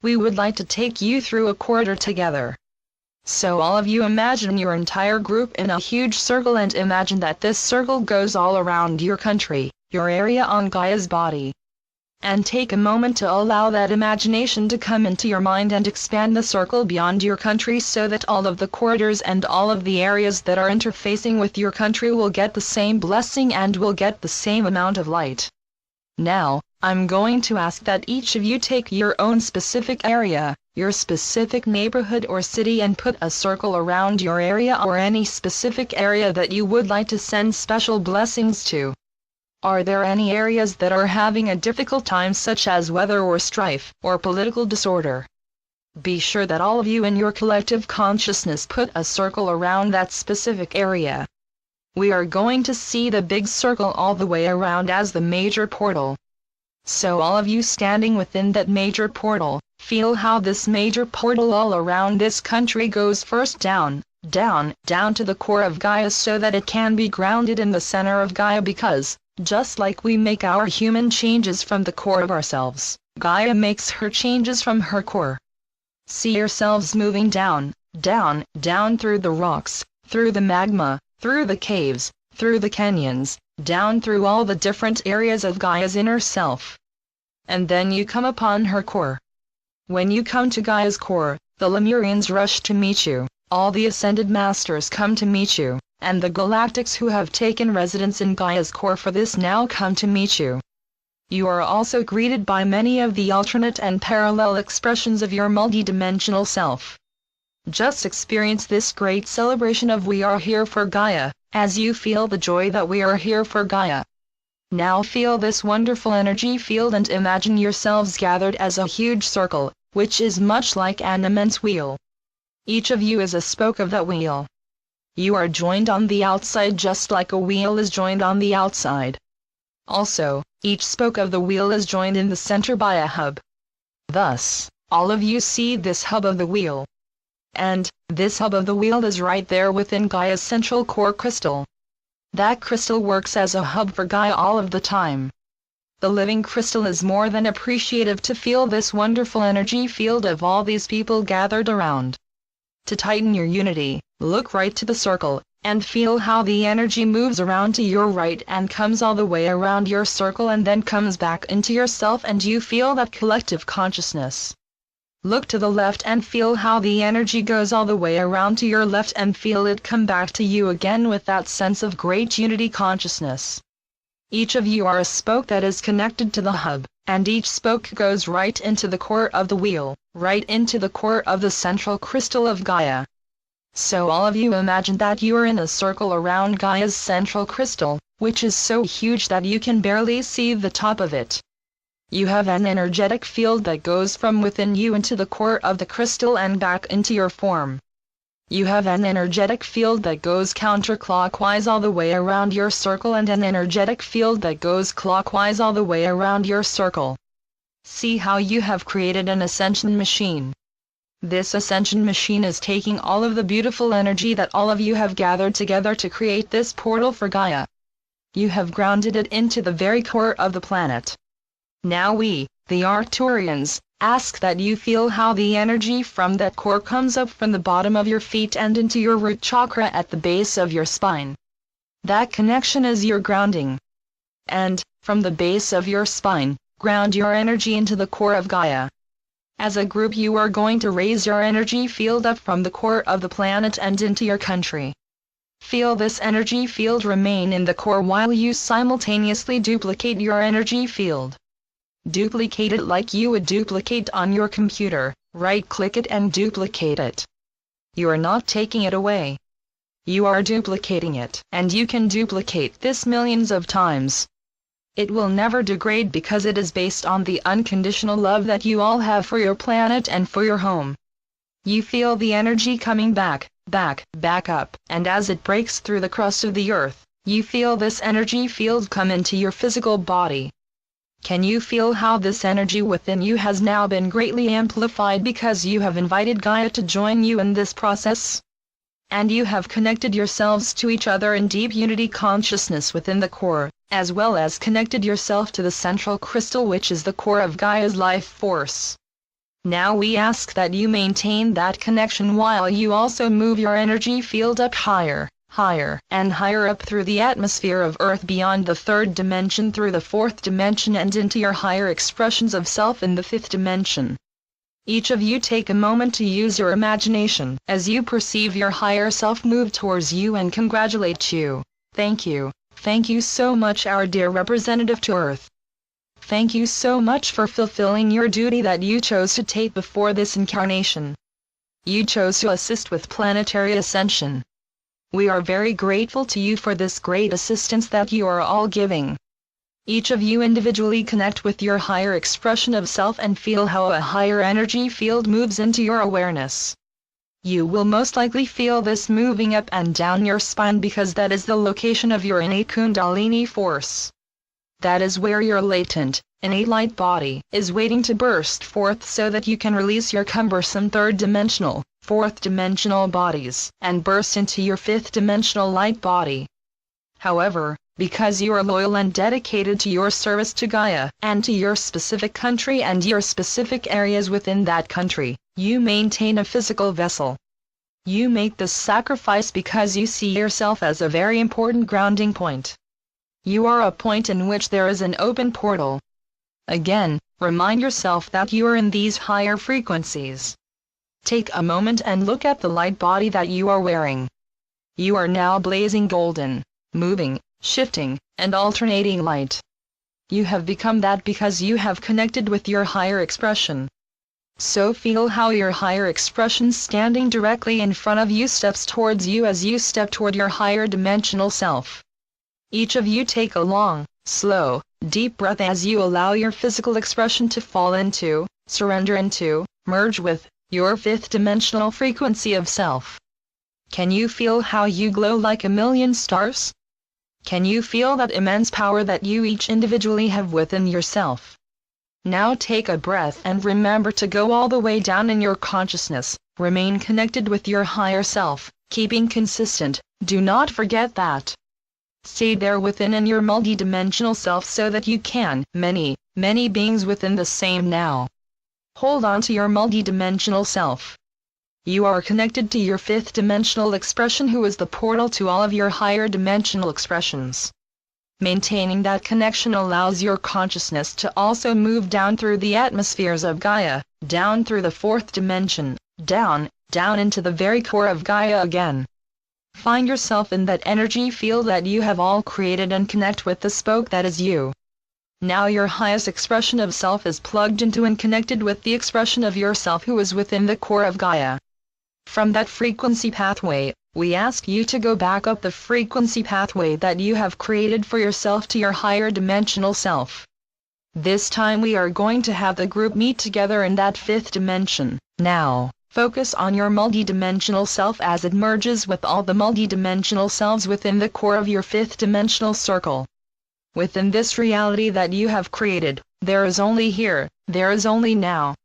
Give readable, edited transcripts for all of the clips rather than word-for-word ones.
we would like to take you through a corridor together. So all of you imagine your entire group in a huge circle and imagine that this circle goes all around your country, your area on Gaia's body. And take a moment to allow that imagination to come into your mind and expand the circle beyond your country so that all of the corridors and all of the areas that are interfacing with your country will get the same blessing and will get the same amount of light. Now, I'm going to ask that each of you take your own specific area, your specific neighborhood or city and put a circle around your area or any specific area that you would like to send special blessings to. Are there any areas that are having a difficult time such as weather or strife or political disorder? Be sure that all of you in your collective consciousness put a circle around that specific area. We are going to see the big circle all the way around as the major portal. So all of you standing within that major portal, feel how this major portal all around this country goes first down, down, down to the core of Gaia so that it can be grounded in the center of Gaia because, just like we make our human changes from the core of ourselves, Gaia makes her changes from her core. See yourselves moving down, down, down through the rocks, through the magma, through the caves, through the canyons, down through all the different areas of Gaia's inner self. And then you come upon her core. When you come to Gaia's core, the Lemurians rush to meet you, all the Ascended Masters come to meet you, and the Galactics who have taken residence in Gaia's core for this now come to meet you. You are also greeted by many of the alternate and parallel expressions of your multidimensional self. Just experience this great celebration of we are here for Gaia, as you feel the joy that we are here for Gaia. Now feel this wonderful energy field and imagine yourselves gathered as a huge circle, which is much like an immense wheel. Each of you is a spoke of that wheel. You are joined on the outside just like a wheel is joined on the outside. Also, each spoke of the wheel is joined in the center by a hub. Thus, all of you see this hub of the wheel. And, this hub of the wheel is right there within Gaia's central core crystal. That crystal works as a hub for Gaia all of the time. The living crystal is more than appreciative to feel this wonderful energy field of all these people gathered around. To tighten your unity, look right to the circle, and feel how the energy moves around to your right and comes all the way around your circle and then comes back into yourself and you feel that collective consciousness. Look to the left and feel how the energy goes all the way around to your left and feel it come back to you again with that sense of great unity consciousness. Each of you are a spoke that is connected to the hub, and each spoke goes right into the core of the wheel, right into the core of the central crystal of Gaia. So all of you imagine that you are in a circle around Gaia's central crystal, which is so huge that you can barely see the top of it. You have an energetic field that goes from within you into the core of the crystal and back into your form. You have an energetic field that goes counterclockwise all the way around your circle and an energetic field that goes clockwise all the way around your circle. See how you have created an ascension machine. This ascension machine is taking all of the beautiful energy that all of you have gathered together to create this portal for Gaia. You have grounded it into the very core of the planet. Now we, the Arcturians, ask that you feel how the energy from that core comes up from the bottom of your feet and into your root chakra at the base of your spine. That connection is your grounding. And, from the base of your spine, ground your energy into the core of Gaia. As a group you are going to raise your energy field up from the core of the planet and into your country. Feel this energy field remain in the core while you simultaneously duplicate your energy field. Duplicate it like you would duplicate on your computer, right-click it and duplicate it. You are not taking it away. You are duplicating it, and you can duplicate this millions of times. It will never degrade because it is based on the unconditional love that you all have for your planet and for your home. You feel the energy coming back up, and as it breaks through the crust of the earth, you feel this energy field come into your physical body. Can you feel how this energy within you has now been greatly amplified because you have invited Gaia to join you in this process? And you have connected yourselves to each other in deep unity consciousness within the core, as well as connected yourself to the central crystal which is the core of Gaia's life force. Now we ask that you maintain that connection while you also move your energy field up higher, higher and higher up through the atmosphere of Earth, beyond the third dimension, through the fourth dimension, and into your higher expressions of self in the fifth dimension. Each of you take a moment to use your imagination as you perceive your higher self move towards you and congratulate you. Thank you. Thank you so much, our dear representative to Earth. Thank you so much for fulfilling your duty that you chose to take before this incarnation. You chose to assist with planetary ascension. We are very grateful to you for this great assistance that you are all giving. Each of you individually connect with your higher expression of self and feel how a higher energy field moves into your awareness. You will most likely feel this moving up and down your spine because that is the location of your innate Kundalini force. That is where your latent, innate light body is waiting to burst forth so that you can release your cumbersome third-dimensional, fourth-dimensional bodies and burst into your fifth-dimensional light body. However, because you are loyal and dedicated to your service to Gaia and to your specific country and your specific areas within that country, you maintain a physical vessel. You make this sacrifice because you see yourself as a very important grounding point. You are a point in which there is an open portal. Again, remind yourself that you are in these higher frequencies. Take a moment and look at the light body that you are wearing. You are now blazing golden, moving, shifting, and alternating light. You have become that because you have connected with your higher expression. So feel how your higher expression standing directly in front of you steps towards you as you step toward your higher dimensional self. Each of you take a long, slow, deep breath as you allow your physical expression to fall into, surrender into, merge with, your fifth dimensional frequency of self. Can you feel how you glow like a million stars? Can you feel that immense power that you each individually have within yourself? Now take a breath and remember to go all the way down in your consciousness, remain connected with your higher self, keeping consistent, do not forget that. Stay there within in your multidimensional self so that you can, many beings within the same now. Hold on to your multidimensional self. You are connected to your fifth dimensional expression, who is the portal to all of your higher dimensional expressions. Maintaining that connection allows your consciousness to also move down through the atmospheres of Gaia, down through the fourth dimension, down into the very core of Gaia again. Find yourself in that energy field that you have all created and connect with the spoke that is you. Now your highest expression of self is plugged into and connected with the expression of yourself who is within the core of Gaia. From that frequency pathway, we ask you to go back up the frequency pathway that you have created for yourself to your higher dimensional self. This time we are going to have the group meet together in that fifth dimension. Now, focus on your multidimensional self as it merges with all the multidimensional selves within the core of your fifth dimensional circle. Within this reality that you have created, there is only here, there is only now.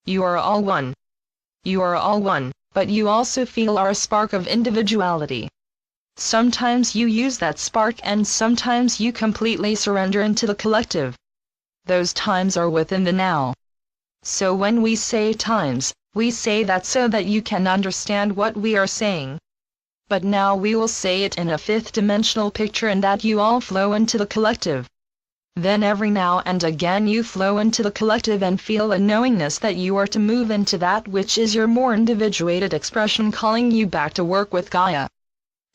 You are all one. You are all one, but you also feel our spark of individuality. Sometimes you use that spark and sometimes you completely surrender into the collective. Those times are within the now. So when we say times, we say that so that you can understand what we are saying. But now we will say it in a fifth dimensional picture and that you all flow into the collective. Then every now and again you flow into the collective and feel a knowingness that you are to move into that which is your more individuated expression, calling you back to work with Gaia.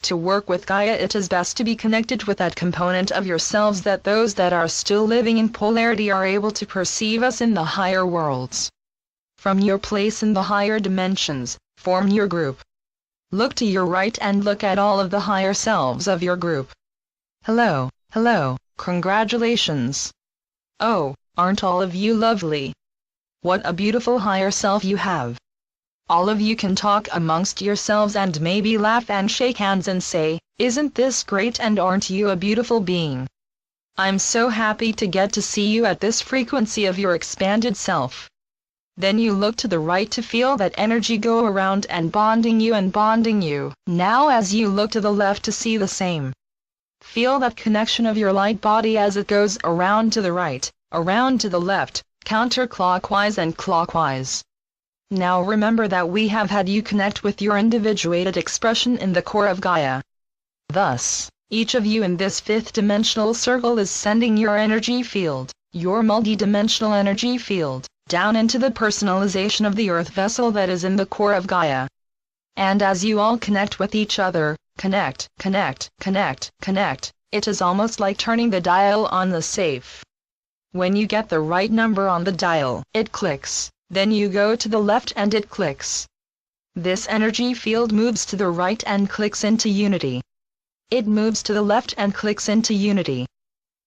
To work with Gaia, it is best to be connected with that component of yourselves that those that are still living in polarity are able to perceive us in the higher worlds. From your place in the higher dimensions, form your group. Look to your right and look at all of the higher selves of your group. Hello, hello, congratulations. Oh, aren't all of you lovely? What a beautiful higher self you have. All of you can talk amongst yourselves and maybe laugh and shake hands and say, "Isn't this great and aren't you a beautiful being?" I'm so happy to get to see you at this frequency of your expanded self. Then you look to the right to feel that energy go around and bonding you. Now as you look to the left to see the same. Feel that connection of your light body as it goes around to the right, around to the left, counterclockwise and clockwise. Now remember that we have had you connect with your individuated expression in the core of Gaia. Thus, each of you in this fifth dimensional circle is sending your energy field, your multidimensional energy field, down into the personalization of the earth vessel that is in the core of Gaia. And as you all connect with each other, connect, it is almost like turning the dial on the safe. When you get the right number on the dial, it clicks, then you go to the left and it clicks. This energy field moves to the right and clicks into unity. It moves to the left and clicks into unity.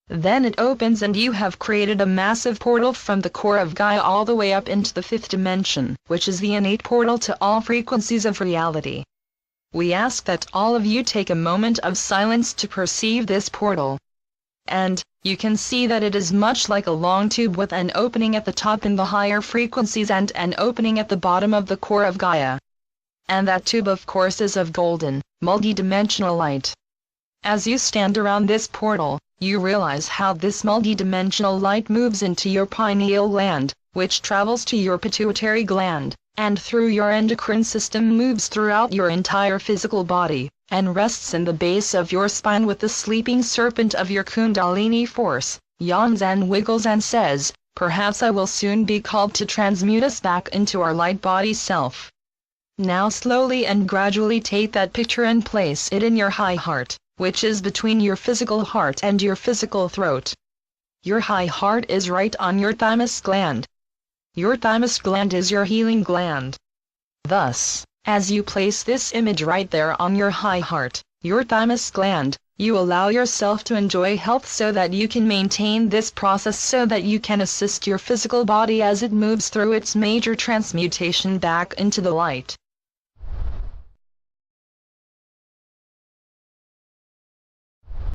Then it opens and you have created a massive portal from the core of Gaia all the way up into the fifth dimension, which is the innate portal to all frequencies of reality. We ask that all of you take a moment of silence to perceive this portal. And, you can see that it is much like a long tube with an opening at the top in the higher frequencies and an opening at the bottom of the core of Gaia. And that tube of course is of golden, multidimensional light. As you stand around this portal, you realize how this multidimensional light moves into your pineal gland, which travels to your pituitary gland, and through your endocrine system moves throughout your entire physical body, and rests in the base of your spine with the sleeping serpent of your kundalini force, yawns and wiggles and says, "Perhaps I will soon be called to transmute us back into our light body self." Now slowly and gradually take that picture and place it in your high heart, which is between your physical heart and your physical throat. Your high heart is right on your thymus gland. Your thymus gland is your healing gland. Thus, as you place this image right there on your high heart, your thymus gland, you allow yourself to enjoy health so that you can maintain this process so that you can assist your physical body as it moves through its major transmutation back into the light.